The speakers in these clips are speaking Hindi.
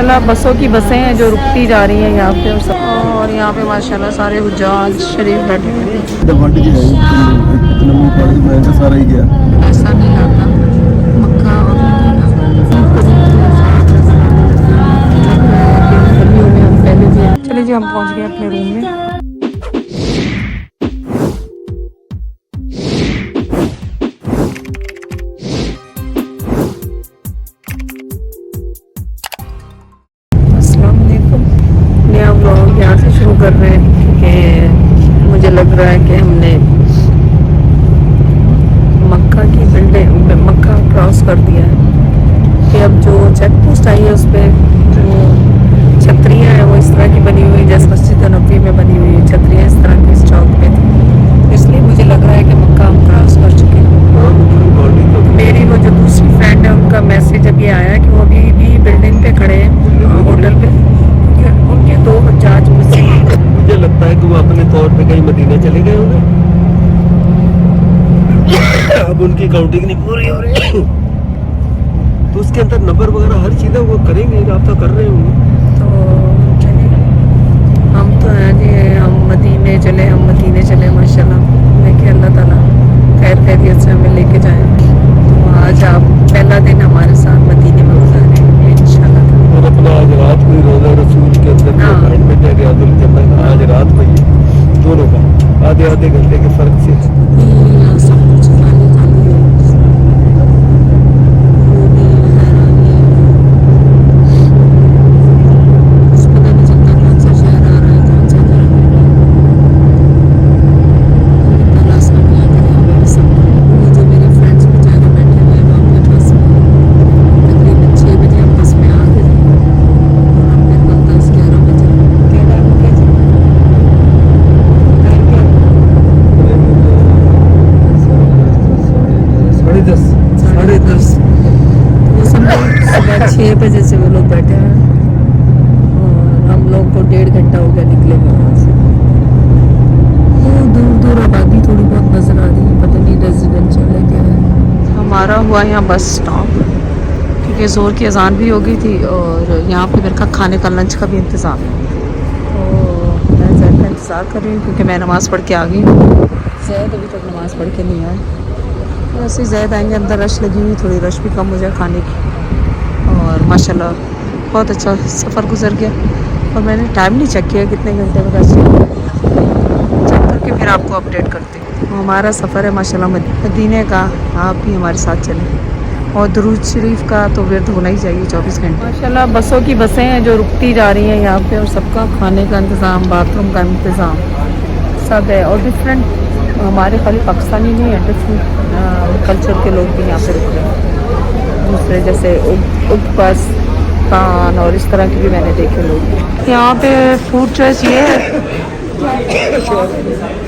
बसों की बसें हैं जो रुकती जा रही हैं यहाँ पे और यहाँ पे माशाल्लाह सारे हुज्जाज शरीफ बैठे हुए हैं। सारा ही गया ऐसा नहीं आता मक्का और मदीना। चलिए जी हम पहुँच गए अपने रूम में। नया व्लॉग यहाँ से शुरू कर रहे हैं कि मुझे लग रहा है कि हमने मक्का की बिल्डिंग मक्का क्रॉस कर दिया है कि अब जो चेक पोस्ट आई है उस पर जो छतरियाँ हैं वो इस तरह की बनी हुई जैसे मस्जिद नबी में बनी हुई है छतरियाँ इस तरह की इस चौक पे थी, इसलिए मुझे लग रहा है कि मक्का हम क्रॉस कर चुके हैं। मेरी वो जो दूसरी फ्रेंड है उनका मैसेज अभी आया कि वो अभी भी बिल्डिंग पे खड़े हैं होटल पे, उनके 2 हज्जाज मुझसे। मुझे लगता है कि वो अपने तौर पे कहीं मदीना चले गए होंगे। अब उनकी काउंटिंग नहीं पूरी हो रही तो उसके अंदर नंबर वगैरह हर चीज़ वो करेंगे, रब्ता कर रहे होंगे। तो चलिए हम तो हैं जी हम मदीने चले माशाल्लाह। देखिए अल्लाह ताला खैर खैरियत से हमें लेके जाए। तो आज आप पहला दिन हमारे साथ मदीने में गुजारेंगे इंशाल्लाह। और अपना आज रात को रोज़ा रसूल के अंदर अपॉइंटमेंट है रियादुल जन्नत आज रात को ही दोनों का आधे घंटे के फर्क से सब कुछ खाली है। पता नहीं चलता कौन सा शहर आ रहा है कौन सा जा रहा है। तलाश में नहीं आता है सब। जो मेरे फ्रेंड्स बेचारे बैठे हुए हैं अपने बस में तकरीबन 6 बजे हम बस में आ गए और हमने कल 10-11 बजे क्या टाइम हो गया जी? 10:30 वो सब सुबह 6 बजे से वो लोग बैठे हैं और हम लोग को 1.5 घंटा हो गया निकले हुए वहाँ से। वो दूर आबादी थोड़ी बहुत नजर आ रही है, पता नहीं रेजिडेंशियल है क्या है। हमारा हुआ यहाँ बस स्टॉप क्योंकि ज़ोर की अजान भी हो गई थी और यहाँ पे मेरे का खाने का लंच का भी इंतज़ाम है। तो मैं ज़ैद का इंतज़ार कर रही हूँ क्योंकि मैं नमाज़ पढ़ के आ गई हूँ। ज़ैद अभी तक नमाज़ पढ़ के नहीं आए। वैसे ज़्यादा आएंगे, अंदर रश लगी हुई थोड़ी रश भी कम हो जाए खाने की। और माशाल्लाह बहुत अच्छा सफ़र गुजर गया और मैंने टाइम नहीं चेक किया कितने घंटे में रश चेक करके फिर आपको अपडेट करती हूँ। हमारा सफ़र है माशाल्लाह मदीने का, आप भी हमारे साथ चलें और दुरूद शरीफ का तो विर्द होना ही चाहिए 24 घंटे। माशाल्लाह बसों की बसें हैं जो रुकती जा रही हैं यहाँ पे और सबका खाने का इंतज़ाम बाथरूम का इंतज़ाम सब है और डिफरेंट हमारे खाली पाकिस्तानी नहीं है, डिफरेंट कल्चर के लोग भी यहाँ पे रुक रहे हैं दूसरे जैसे बस पान और इस तरह के भी मैंने देखे लोग। यहाँ पे फूड चॉइस ये है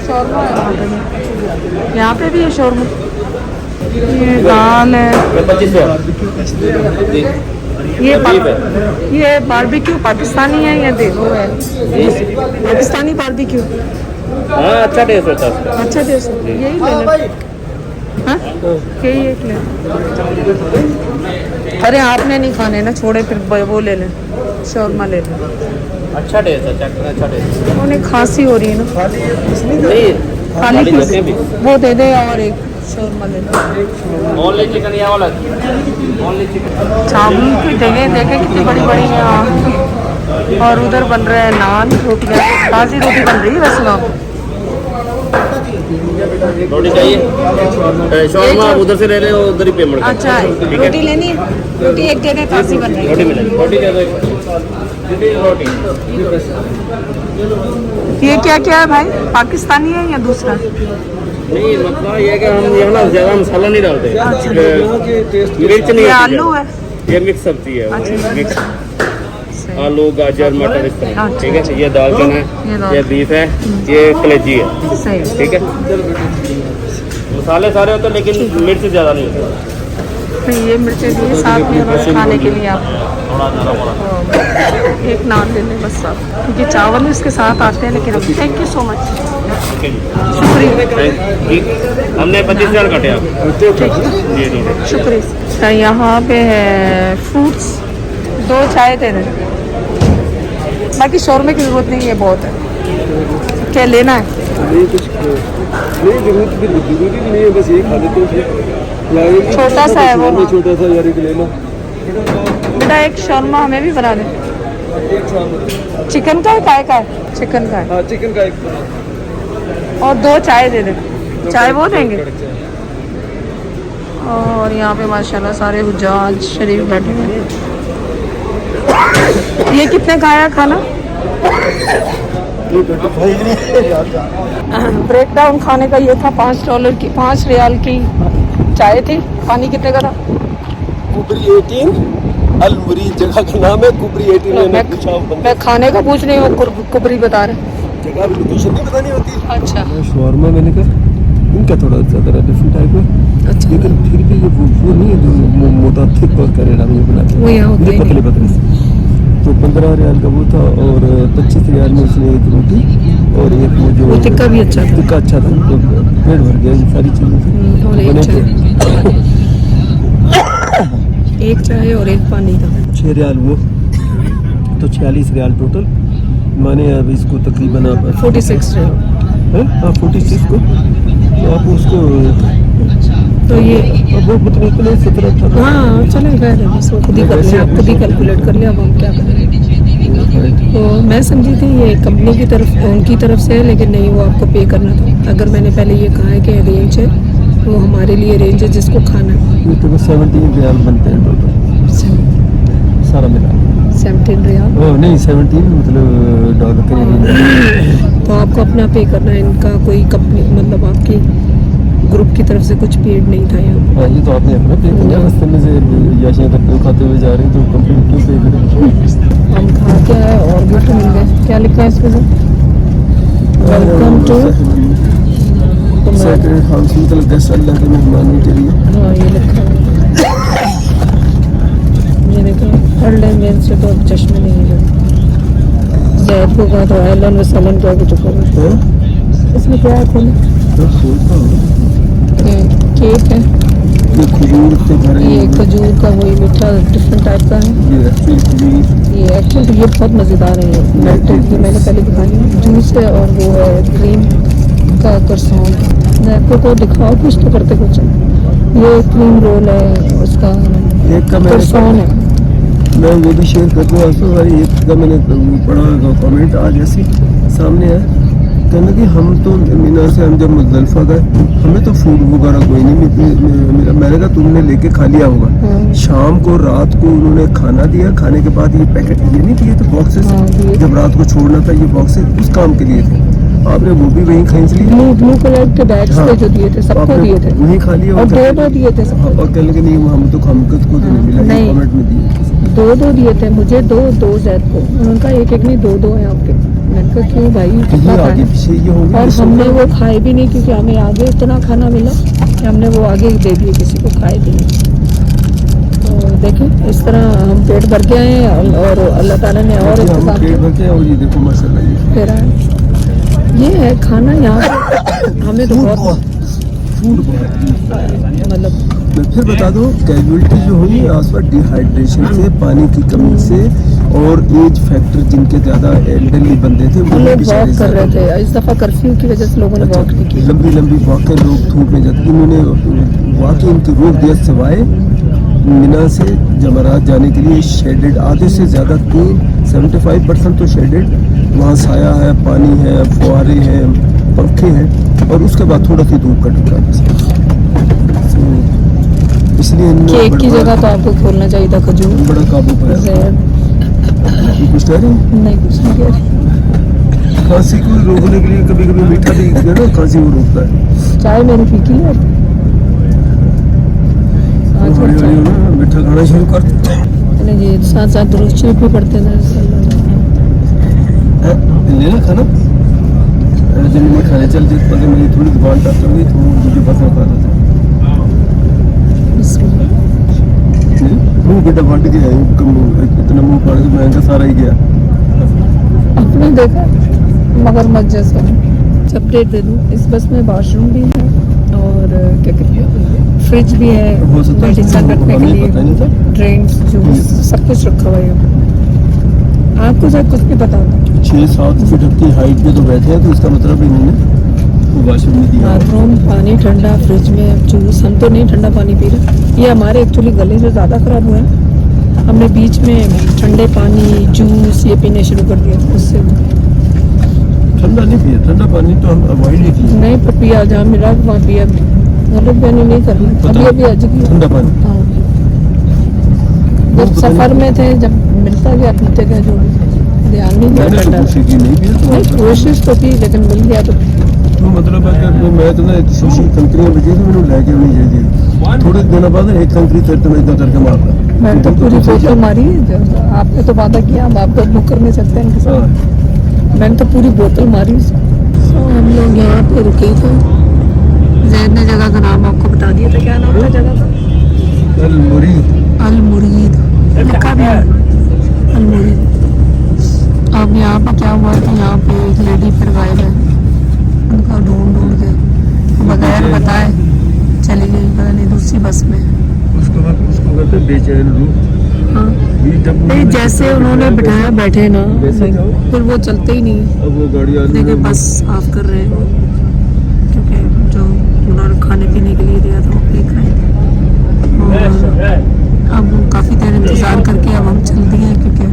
शौरमा है यहाँ पे भी है शौरमा, ये दाल है, ये बारबेक्यू पाकिस्तानी है या देखो है पाकिस्तानी बारबेक्यू। हाँ अच्छा टेस्ट होता है, अच्छा टेस्ट यही ले लें। हाँ यही एक ले। अरे आपने नहीं खाने ना छोड़े फिर वो ले लें शौरमा ले लें। अच्छा टेस्ट है, चेक अच्छा टेस्ट। उन्हें खांसी हो रही है ना नहीं खाली वो दे दे और एक शौरमा ले लें। ओनली चिकन या वाला ओनली चिकन। चावल की देखे कितनी बड़ी बड़ी है और उधर बन रहे हैं नान रोटियाँ, ताज़ी रोटी बन रही है वैसे वहाँ रोटी चाहिए शौरमा उधर से ले ले उधर ही पेमेंट। अच्छा रोटी लेनी है, रोटी एक दे दे ताज़ी बन रही है। रोटी मिलेगी, रोटी दे दो रोटी। ये क्या क्या है भाई पाकिस्तानी है या दूसरा? नहीं मतलब ये कि हम यहाँ ना ज़्यादा मसाला नहीं डालते, मिर्च नहीं, आलू है, ये मिक्स सब्जी है। अच्छा। मिक्स आलू गाजर मटर इस तरह, अच्छा। ठीक है। ये दाल चना है, ये बीफ है, ये कलेजी है, सही ठीक है। मसाले सारे होते हैं लेकिन मिर्च ज़्यादा नहीं होती। तो ये मिर्चें दिए साथ में बस खाने के लिए आप एक नान ले लें बस आप, क्योंकि चावल इसके साथ आते हैं। लेकिन अभी थैंक यू सो मच, शुक्रिया। हमने 25,000 काटे आप, शुक्रिया। यहाँ पे है फ्रूट्स 2 चाय दे दे, बाकी शोरमे की जरूरत नहीं है, बहुत है। क्या लेना है? नहीं कुछ नहीं, जरूरत भी जरूरी भी नहीं है, बस यही खा लेते हैं। छोटा सा है वो, हाँ। छोटा सा यार, एक ले लो बेटा एक शोरमा हमें भी बना दे। एक साथ। चिकन का है, काय का है? चिकन का है। हाँ चिकन का एक और 2 चाय दे दे। चाय वो देंगे। कड़क चाय। और यहाँ पे माशाल्लाह सारे हुज्जाज शरीफ बैठे हुए हैं। ये कितने का आया खाना? ब्रेक डाउन खाने का ये था, $5 की, 5 रियाल की चाय थी। पानी कितने का था? कुबरी 18 अल मुरीद जगह का नाम है, कुबरी 18। मैंने पूछा मैं खाने का पूछ रही हूँ, कुबरी बता रहे। जगह भी लोकेशन नहीं बतानी होती। अच्छा शॉर्मा मैंने कहा इनका थोड़ा ज़्यादा डिफरेंट टाइप है, अच्छा, लेकिन फिर भी ये वो नहीं है जो मोटा थिक और करेला में बनाते वो यहाँ होते हैं, ही पतले नहीं। पतले से। तो 15 रियाल का वो था, और 25 रियाल में उसने एक रोटी और एक वो जो वो टिक्का भी अच्छा था। टिक्का अच्छा था, तो पेट भर गया इन सारी चीज़ों से। और एक बने चाय, थे। एक चाय और एक पानी था। 6 रियाल वो, तो 46 रियाल टोटल। माने अब इसको तकरीबन आप 46 रियाल। हैं? हाँ 46 को, तो आप उसको तो ये अब वो इतने 17-18। हाँ चलेगा, बस वो खुद ही कर लिया, आप खुद ही कैलकुलेट कर लिया, अब हम क्या करें। तो मैं समझी थी ये कंपनी की तरफ, उनकी तरफ से है, लेकिन नहीं, वो आपको पे करना था। अगर मैंने पहले ये कहा है कि रेंज है, वो हमारे लिए रेंज है जिसको खाना है। ये तो 17 रियाल बनते हैं टोटल सारा मिला। 17 रियाल। ओह नहीं 17 मतलब डॉलर करीब। तो आपको अपना पे करना है, इनका कोई कंपनी मतलब आपकी ग्रुप की तरफ से कुछ पेड नहीं था यहाँ। हाँ ये तो आपने अपना पे किया, रास्ते में से याशिया करते हुए खाते हुए जा रहे हैं, तो कंपनी क्यों पे करें। हम खा के आए और गिफ्ट मिल गए। क्या लिखा है इस पे? वेलकम टू सेक्रेड हाउस, मतलब गेस्ट अल्लाह के मेहमानों के लिए। हाँ ये लिखा है, ये देखो पढ़ लें मेन से, तो अब चश्मे नहीं है। जैद को कहा तो अहलन व सहलन क्या कुछ करो। इसमें क्या है खोले? तो सोचता हूँ केक है, ये खजूर से भरे, ये खजूर का वही मीठा डिफरेंट टाइप का है। ये एक्चुअली खजूर, ये एक्चुअली ये बहुत मज़ेदार है। ये मेल्टेड, ये मैंने पहले दिखाई है, जूस है, और वो है क्रीम का करसौन। आपको तो दिखाओ कुछ तो करते कुछ। ये क्रीम रोल है, उसका एक का करसौन है। मैं वो भी शेयर कर दूँ आपसे भाई। एक का मैंने पढ़ा कमेंट आज ऐसे सामने है, कहना कि हम तो मीना से हम जब मुज़दलिफा गए, हमें तो फूड वगैरह कोई नहीं, मैंने कहा तुमने लेके खा लिया होगा। शाम को रात को उन्होंने खाना दिया, खाने के बाद ये पैकेट ये नहीं दिए थे बॉक्सेस, जब रात को छोड़ना था ये बॉक्सेस उस काम के लिए थे, आपने वो भी वहीं खींच लिए। ब्लू कलर के बैग्स थे जो दिए थे, सबको दिए थे, वहीं खा लिया, और 2-2 दिए थे सबको। और कहने लगे नहीं हम तो हमकत को तो नहीं मिला, नहीं। कमेंट में दिए 2-2 दिए थे, मुझे 2 जैद को, उनका एक नहीं 2-2 है आपके। मैंने कहा क्यों भाई कितना आगे खाएं? पीछे ये होंगे। और हमने वो खाए भी नहीं, क्योंकि हमें आगे इतना खाना मिला कि हमने वो आगे दे दिए, किसी को खाए भी नहीं। तो देखें इस तरह हम पेट भर के आए हैं, और अल्लाह ताला ने और इत्तेफाक पेट भर के, और ये देखो माशाल्लाह ये दे रहा है। ये है खाना यहाँ पे हमें तो बहुत फूड बहुत मतलब मैं फिर बता दूं, कैजुअलिटी जो हुई आसपास डिहाइड्रेशन से, पानी की कमी से, और एज फैक्टर जिनके ज़्यादा एल्डरली बंदे थे वो लोग बेचारे वॉक कर रहे ज़्यादा- थे। इस दफ़ा कर्फ्यू की वजह से लोगों ने वॉक नहीं की। लंबी लंबी वॉकें, लोग धूप में जाते, इन्होंने वाकई इनकी रोक दिया, सिवाय मिना से जमरात जाने के लिए शेडेड, आधे से ज़्यादा 75% तो शेडेड, वहाँ साया है, पानी है, फुहारे हैं, पंखे हैं, और उसके बाद थोड़ा सी धूप का टिका। इसलिए केक की जगह तो आपको खोलना चाहिए था खजूर। बड़ा काबू पाया। जैद कुछ कह रहे हैं? नहीं, कुछ नहीं कह रही। खांसी को रोकने के लिए कभी कभी मीठा भी है ना, खांसी को रोकता है। चाय मेरी फीकी है। हौली हौली ना मीठा खाना शुरू कर मैंने ये साथ साथ दुरूद शरीफ भी पढ़ते थे। लेना खाना जब मैं खाने चल जिस पता मेरी थोड़ी दुकान टच होगी तो मुझे बस में खा देता मुँह बेटा फट गया है, इतना मुँह फाड़ के महंगा सारा ही गया। आपने देखा मगरमच्छ जैसा। अपडेट दे दूँ, इस बस में वॉशरूम भी है, और क्या कहते हैं फ्रिज भी है, हो सकता है मेडिसिन रखने के लिए, पता नहीं था। ड्रिंक्स, जूस, सब कुछ रखा हुआ है। आपको शायद कुछ भी पता होगा। 6-7 फीट की हाइट पे तो बैठे हैं, तो इसका मतलब इन्होंने वॉशरूम में दिया। बाथरूम, पानी ठंडा, फ्रिज में जूस। हम तो नहीं ठंडा पानी पी रहे, ये हमारे एक्चुअली गले से ज़्यादा ख़राब हुआ है। हमने बीच में ठंडे पानी, जूस ये पीने शुरू कर दिया, उससे ठंडा नहीं पिया, ठंडा पानी तो हम अवॉइड ही किया। नहीं पर पिया, जहाँ मिला वहाँ पिया। गलत बयानी नहीं करना, अभी अभी आज की। ठंडा पानी हाँ, जब सफ़र में थे, जब मिलता गया पीते गए, जो ध्यान नहीं दिया मैंने तो ठंडा। कोशिश की नहीं पिया नहीं, तो कोशिश तो की, लेकिन मिल गया तो तो मतलब है कि मैं तो ना सुशी कंकरियां बची थी, मैंने लेके नहीं चाहिए। थोड़े दिन बाद एक कंकरी फिर तो मैं इतना करके मारता। मैंने तो पूरी बोतल मारी है। आपने तो वादा किया, अब आप तो बुक कर नहीं सकते इनके साथ। हाँ। मैंने तो पूरी बोतल मारी उसको। तो हम लोग यहाँ पे रुके थे। जैद ने जगह का नाम आपको बता दिया था, क्या नाम था जगह का? अल मुरीद। अल मुरीद लिखा भी है, अल मुरीद। अब यहाँ पे क्या हुआ कि यहाँ पे एक लेडी फिर गायब है, उनका ढूंढ ढूंढ के बगैर बताए चली गई, पता नहीं दूसरी बस में। उसको कहते हैं बेचैन रूह। हाँ, ये जब नहीं जैसे उन्होंने बिठाया बैठे ना, वैसे जाओ। फिर वो चलते ही नहीं। अब वो गाड़ी वाले देखिए बस साफ कर रहे हैं, क्योंकि जो उन्होंने खाने पीने के लिए दिया था वो फेंक रहे थे। और अब काफ़ी देर इंतज़ार करके अब हम चल दिए हैं, क्योंकि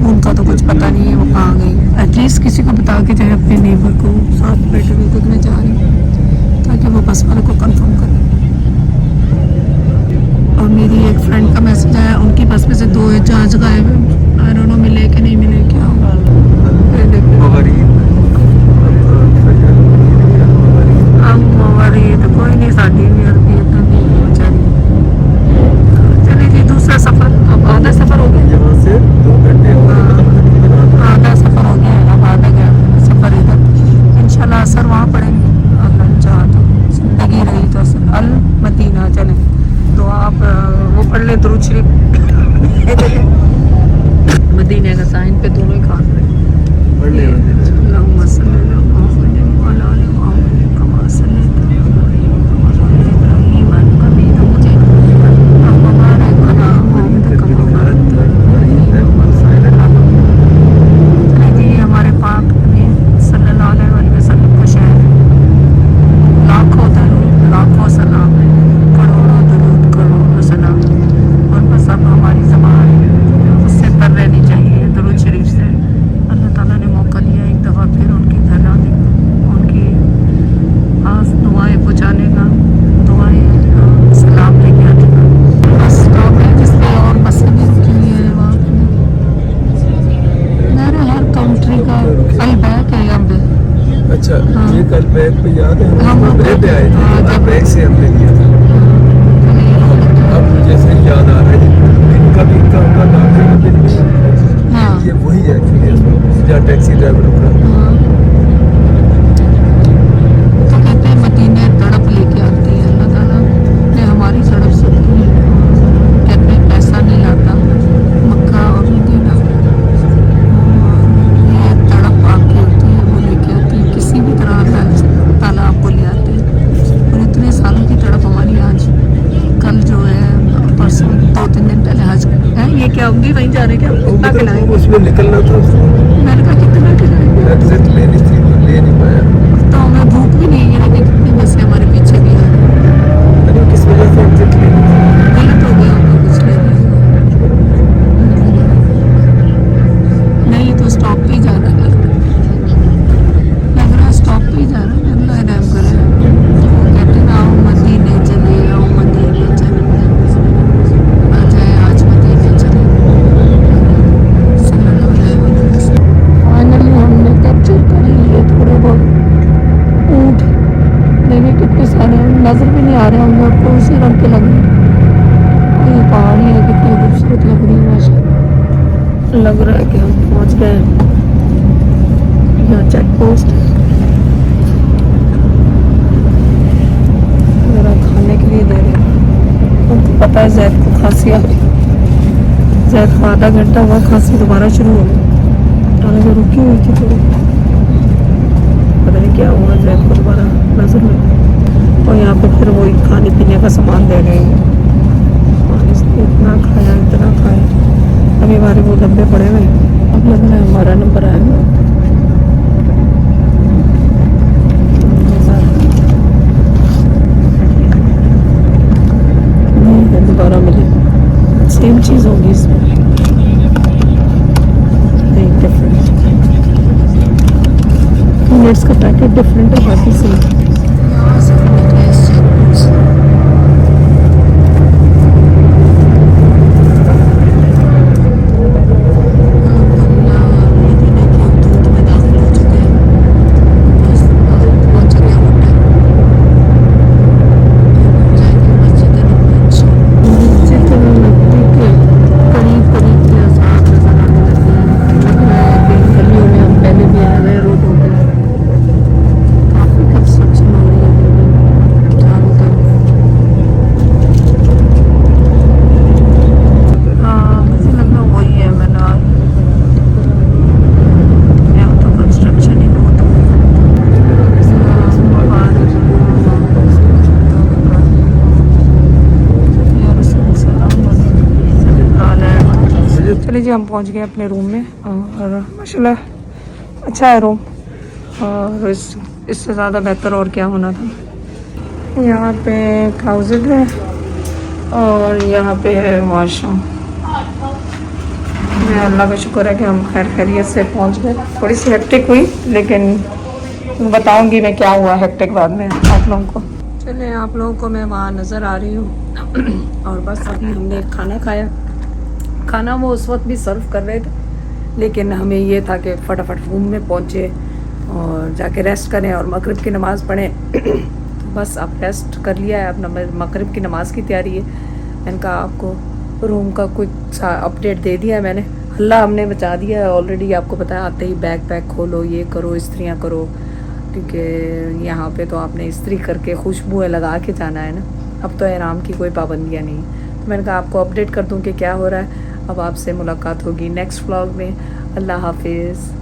उनका तो कुछ पता नहीं है वो कहाँ गई। एटलीस्ट किसी को बता के जाए, अपने नेबर को, साथ बैठे हुए खुद में जा रही हूँ, ताकि वो बस वाले को कंफर्म करे। और मेरी एक फ्रेंड का मैसेज आया, उनकी बस में से 2 जहाज गायब है। आई डोंट नो मिले कि नहीं मिले, क्या होगा। तो कोई नहीं, साड़ी भी हल्की एकदम बेचारी। चलिए जी, दूसरा सफर, अब आधा सफर हो गया। यहाँ से 2 घंटे आधा सफर हो गया, अब आधा गया सफर इधर। इंशाल्लाह असर वहाँ पड़ेंगे, अल्लाह चाहा तो, जिंदगी रही तो असर। अल मदीना चले तो आप वो पढ़ ले दुरूद शरीफ। मदीने का साइन पे दोनों ही खास रहे। हमारे पाक नबी सल्लल्लाहु अलैहि वसल्लम का शहर, लाखों दरूद, लाखों सलाम, करोड़ों दरूद, करोड़ों सलाम। और बस अब हमारी ज़बान उससे तर रहनी चाहिए, दरूद शरीफ से। अल्लाह ताला ने मौका दिया एक दफ़ा फिर उनके घर आने, उनकी खास दुआएं पहुँचाने का, दुआएं सलाम लेके आने का। बस स्टॉप है जिस पे और बसें भी रुकी हुई है वहाँ पे। मेरे हर कंट्री का अल बैक है यहाँ पे। अच्छा, हाँ। ये कल बैग पे याद है हम हम बैग पे आए हाँ, थे, जब- बैग से हमने लिया था। अब जैसे याद आ रहा है, इनका भी इनका नाम है बिन में। हाँ। ये वही है एक्चुअली, जहाँ टैक्सी ड्राइवर रुका। हाँ। तो कहते हैं मदीने तड़प लेके आती है अल्लाह ताला ने हमारी सड़प सबकी। कहते हैं पैसा नहीं लाता मक्का और मदीना, और ये तड़प आपकी होती है, वो लेके आती है किसी भी तरह। अल्लाह ताला आपको ले आते हैं। और इतने सालों की तड़प हमारी आज, कल जो है परसों 2-3 दिन पहले हज है। ये क्या होंगी वहीं जा रहे क्या, कितना खिलाएंगे? उसमें निकलना था, मैंने कहा कितना खिलाएंगे, एग्जैक्ट लेनी थी, ले नहीं पाया। तो हमें भूख भी नहीं है, लेकिन कितनी बसें हमारे पीछे भी है। अरे किस वजह से एग्जैक्ट लेनी थी? गलत हो गया होगा कुछ, नहीं तो स्टॉप पे ही जा रहा है, लग रहा है स्टॉप पे ही जा रहा है। अल्लाह रहम करे। वो कहते ना, आओ मदीने चले, आओ मदीने चले, आ जाए आज मदीने चले। फाइनली हमने कैप्चर कर लिए थोड़े बहुत ऊँट। देखिए कितने सारे नजर भी नहीं आ रहे होंगे आपको, उसी रंग के लग रहे हैं। ये पहाड़ियाँ कितनी खूबसूरत लग रही है, माशा। लग रहा है कि हम पहुँच गए यहाँ चेक पोस्ट। जरा खाने के लिए दे रहे हैं, उनको पता है जैद को खांसी आ रही। जैद को आधा घंटा हुआ खांसी दोबारा शुरू हो गई, जो रुकी हुई थी थोड़ी, पता नहीं क्या हुआ जैद को दोबारा नजर लगी। और यहाँ पे फिर वही खाने पीने का सामान दे रहे हैं। और इसने इतना खाया, अभी हमारे वो डब्बे पड़े हुए हैं। अब लग रहा है हमारा नंबर आएगा। दोबारा मिले सेम चीज़ होगी इसमें, नहीं डिफरेंट। मिनट्स का पैकेट डिफरेंट है, बाकी सेम। चलिए जी, हम पहुंच गए अपने रूम में और माशाल्लाह अच्छा है रूम, और इससे ज़्यादा बेहतर और क्या होना था। यहाँ पे क्लोजेट है और यहाँ पे है वॉशरूम। अल्लाह का शुक्र है कि हम खैर खैरियत से पहुँच गए। थोड़ी सी हेक्टिक हुई, लेकिन बताऊँगी मैं क्या हुआ हेक्टिक बाद में आप लोगों को। चलिए, आप लोगों को मैं वहाँ नज़र आ रही हूँ और बस अभी हमने खाना खाया। खाना वो उस वक्त भी सर्व कर रहे थे, लेकिन हमें ये था कि फटाफट रूम में पहुँचे और जाके रेस्ट करें और मगरिब की नमाज़ पढ़ें। तो बस अब रेस्ट कर लिया है, अब मगरिब की नमाज़ की तैयारी है। मैंने कहा आपको रूम का कुछ अपडेट दे दिया है मैंने। अल्लाह हमने बचा दिया है ऑलरेडी, आपको पता है आते ही बैग पैक खोलो, ये करो, इस्त्रियाँ करो, क्योंकि यहाँ पे तो आपने इस्त्री करके खुशबुएँ लगा के जाना है ना। अब तो एहराम की कोई पाबंदियाँ नहीं है। तो मैंने कहा आपको अपडेट कर दूँ कि क्या हो रहा है। अब आपसे मुलाकात होगी नेक्स्ट व्लॉग में। अल्लाह हाफिज़।